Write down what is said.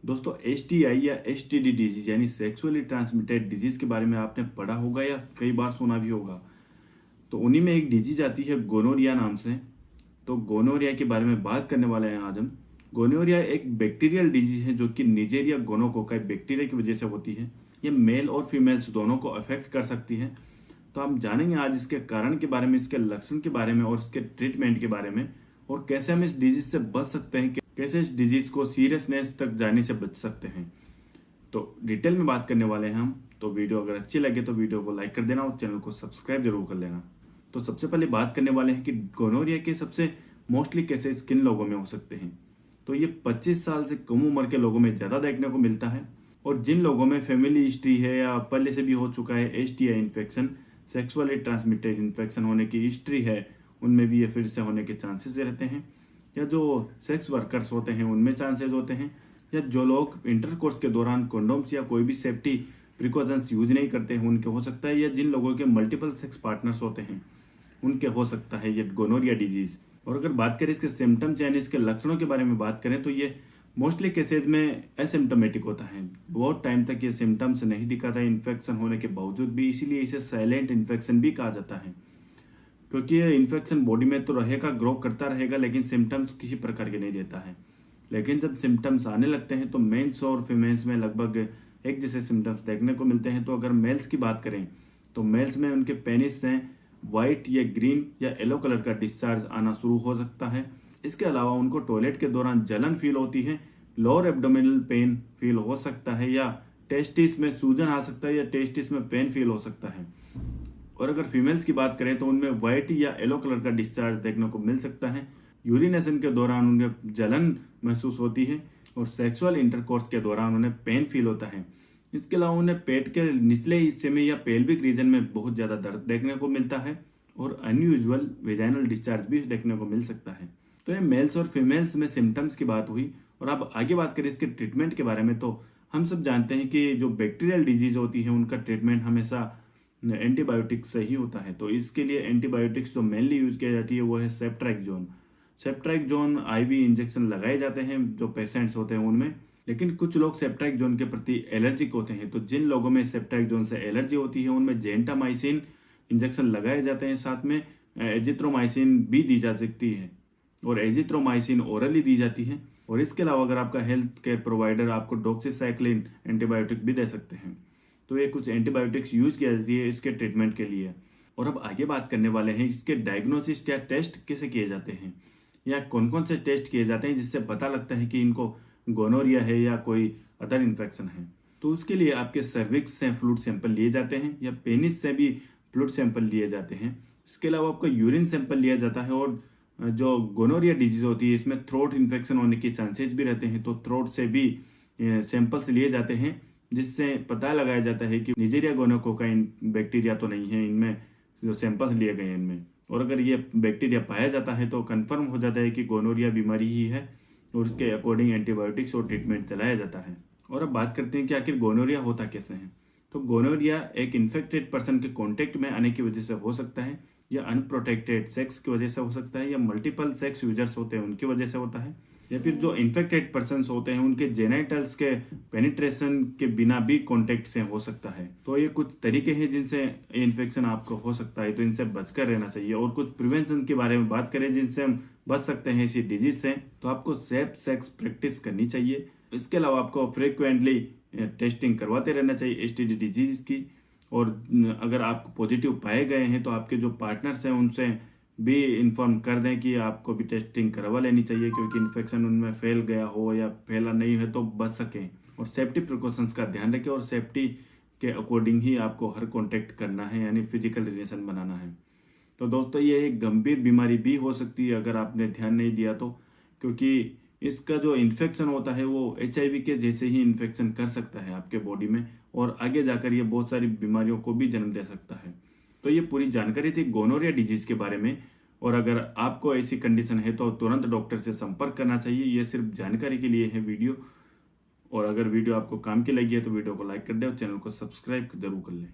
दोस्तों STI या STD disease यानी सेक्सुअली ट्रांसमिटेड डिजीज के बारे में आपने पढ़ा होगा या कई बार सुना भी होगा। तो उन्हीं में एक डिजीज आती है गोनोरिया नाम से। तो गोनोरिया के बारे में बात करने वाले हैं आज हम। गोनोरिया एक बैक्टीरियल डिजीज है जो कि निजेरिया गोनोकोकाई बैक्टीरिया की वजह से होती है। ये मेल और फीमेल्स दोनों को अफेक्ट कर सकती है। तो हम जानेंगे आज इसके कारण के बारे में, इसके लक्षण के बारे में और इसके ट्रीटमेंट के बारे में, और कैसे हम इस डिजीज से बच सकते हैं, कैसे इस डिजीज को सीरियसनेस तक जाने से बच सकते हैं। तो डिटेल में बात करने वाले हैं हम। तो वीडियो अगर अच्छी लगे तो वीडियो को लाइक कर देना और चैनल को सब्सक्राइब जरूर कर लेना। तो सबसे पहले बात करने वाले हैं कि गोनोरिया के सबसे मोस्टली केसेस किन लोगों में हो सकते हैं। तो ये 25 साल से कम उम्र के लोगों में ज़्यादा देखने को मिलता है, और जिन लोगों में फैमिली हिस्ट्री है या पहले से भी हो चुका है STI infection, sexually transmitted infection होने की हिस्ट्री है, उनमें भी ये फिर से होने के चांसेस रहते हैं। या जो सेक्स वर्कर्स होते हैं उनमें चांसेस होते हैं, या जो लोग इंटरकोर्स के दौरान कंडोम्स या कोई भी सेफ्टी प्रिकॉशंस यूज नहीं करते हैं उनके हो सकता है, या जिन लोगों के मल्टीपल सेक्स पार्टनर्स होते हैं उनके हो सकता है ये गोनोरिया डिजीज। और अगर बात करें इसके सिम्टम्स यानी इसके लक्षणों के बारे में बात करें तो ये मोस्टली केसेज में एसिम्टोमेटिक होता है। बहुत टाइम तक ये सिम्टम्स नहीं दिखाता है इन्फेक्शन होने के बावजूद भी, इसीलिए इसे साइलेंट इन्फेक्शन भी कहा जाता है। क्योंकि ये इन्फेक्शन बॉडी में तो रहेगा, ग्रो करता रहेगा, लेकिन सिम्टम्स किसी प्रकार के नहीं देता है। लेकिन जब सिम्टम्स आने लगते हैं तो मेल्स और फीमेल्स में लगभग एक जैसे सिम्टम्स देखने को मिलते हैं। तो अगर मेल्स की बात करें तो मेल्स में उनके पेनिस से वाइट या ग्रीन या येलो कलर का डिस्चार्ज आना शुरू हो सकता है। इसके अलावा उनको टॉयलेट के दौरान जलन फील होती है, लोअर एब्डोमिनल पेन फील हो सकता है, या टेस्टिस में सूजन आ सकता है, या टेस्टिस में पेन फील हो सकता है। और अगर फीमेल्स की बात करें तो उनमें व्हाइट या येलो कलर का डिस्चार्ज देखने को मिल सकता है। यूरिनेशन के दौरान उन्हें जलन महसूस होती है, और सेक्सुअल इंटरकोर्स के दौरान उन्हें पेन फील होता है। इसके अलावा उन्हें पेट के निचले हिस्से में या पेल्विक रीजन में बहुत ज़्यादा दर्द देखने को मिलता है, और अनयूजुअल वेजाइनल डिस्चार्ज भी देखने को मिल सकता है। तो ये मेल्स और फीमेल्स में सिम्टम्स की बात हुई। और अब आगे बात करें इसके ट्रीटमेंट के बारे में, तो हम सब जानते हैं कि जो बैक्टीरियल डिजीज होती है उनका ट्रीटमेंट हमेशा एंटीबायोटिक्स से ही होता है। तो इसके लिए एंटीबायोटिक्स जो मेनली यूज किया जाती है वो है सेप्ट्राइकजोन। सेप्ट्राइकजोन IV इंजेक्शन लगाए जाते हैं जो पेशेंट्स होते हैं उनमें। लेकिन कुछ लोग सेप्ट्राइकजोन के प्रति एलर्जिक होते हैं, तो जिन लोगों में सेप्ट्राइकजोन से एलर्जी होती है उनमें जेंटामाइसिन इंजेक्शन लगाए जाते हैं। साथ में एजिथ्रोमाइसिन भी दी जा सकती है, और एजिथ्रोमाइसिन ओरली दी जाती है। और इसके अलावा अगर आपका हेल्थ केयर प्रोवाइडर आपको डॉक्सीसाइक्लिन एंटीबायोटिक भी दे सकते हैं। तो ये कुछ एंटीबायोटिक्स यूज किया जाती है इसके ट्रीटमेंट के लिए। और अब आगे बात करने वाले हैं इसके डायग्नोसिस या टेस्ट कैसे किए जाते हैं, या कौन कौन से टेस्ट किए जाते हैं जिससे पता लगता है कि इनको गोनोरिया है या कोई अदर इन्फेक्शन है। तो उसके लिए आपके सर्विक्स से फ्लूइड सैंपल लिए जाते हैं, या पेनिस से भी फ्लूइड सैंपल लिए जाते हैं। इसके अलावा आपका यूरिन सैंपल लिया जाता है। और जो गोनोरिया डिजीज होती है इसमें थ्रोट इन्फेक्शन होने के चांसेस भी रहते हैं, तो थ्रोट से भी सैंपल्स लिए जाते हैं, जिससे पता लगाया जाता है कि निजेरिया गोनोकोकाई बैक्टीरिया तो नहीं है इनमें, जो सैंपल्स लिए गए हैं इनमें। और अगर ये बैक्टीरिया पाया जाता है तो कंफर्म हो जाता है कि गोनोरिया बीमारी ही है, और उसके अकॉर्डिंग एंटीबायोटिक्स और ट्रीटमेंट चलाया जाता है। और अब बात करते हैं कि आखिर गोनोरिया होता कैसे है। तो गोनोरिया एक इन्फेक्टेड पर्सन के कॉन्टेक्ट में आने की वजह से हो सकता है, या अनप्रोटेक्टेड सेक्स की वजह से हो सकता है, या मल्टीपल सेक्स यूजर्स होते हैं उनकी वजह से होता है, या फिर जो इन्फेक्टेड पर्सन्स होते हैं उनके जेनाइटल्स के पेनिट्रेशन के बिना भी कॉन्टेक्ट से हो सकता है। तो ये कुछ तरीके हैं जिनसे इन्फेक्शन आपको हो सकता है, तो इनसे बचकर रहना चाहिए। और कुछ प्रिवेंशन के बारे में बात करें जिनसे हम बच सकते हैं इसी डिजीज से, तो आपको सेफ सेक्स प्रैक्टिस करनी चाहिए। इसके अलावा आपको फ्रिक्वेंटली टेस्टिंग करवाते रहना चाहिए STD डिजीज की। और अगर आप पॉजिटिव पाए गए हैं तो आपके जो पार्टनर्स हैं उनसे भी इन्फॉर्म कर दें कि आपको भी टेस्टिंग करवा लेनी चाहिए, क्योंकि इन्फेक्शन उनमें फैल गया हो या फैला नहीं है तो बच सकें। और सेफ्टी प्रिकॉशंस का ध्यान रखें, और सेफ्टी के अकॉर्डिंग ही आपको हर कॉन्टेक्ट करना है, यानी फिजिकल रिलेशन बनाना है। तो दोस्तों ये एक गंभीर बीमारी भी हो सकती है अगर आपने ध्यान नहीं दिया तो, क्योंकि इसका जो इन्फेक्शन होता है वो HIV के जैसे ही इन्फेक्शन कर सकता है आपके बॉडी में, और आगे जाकर ये बहुत सारी बीमारियों को भी जन्म दे सकता है। तो ये पूरी जानकारी थी गोनोरिया डिजीज के बारे में। और अगर आपको ऐसी कंडीशन है तो तुरंत डॉक्टर से संपर्क करना चाहिए। ये सिर्फ जानकारी के लिए है वीडियो। और अगर वीडियो आपको काम की लगी है तो वीडियो को लाइक कर दें और चैनल को सब्सक्राइब जरूर कर लें।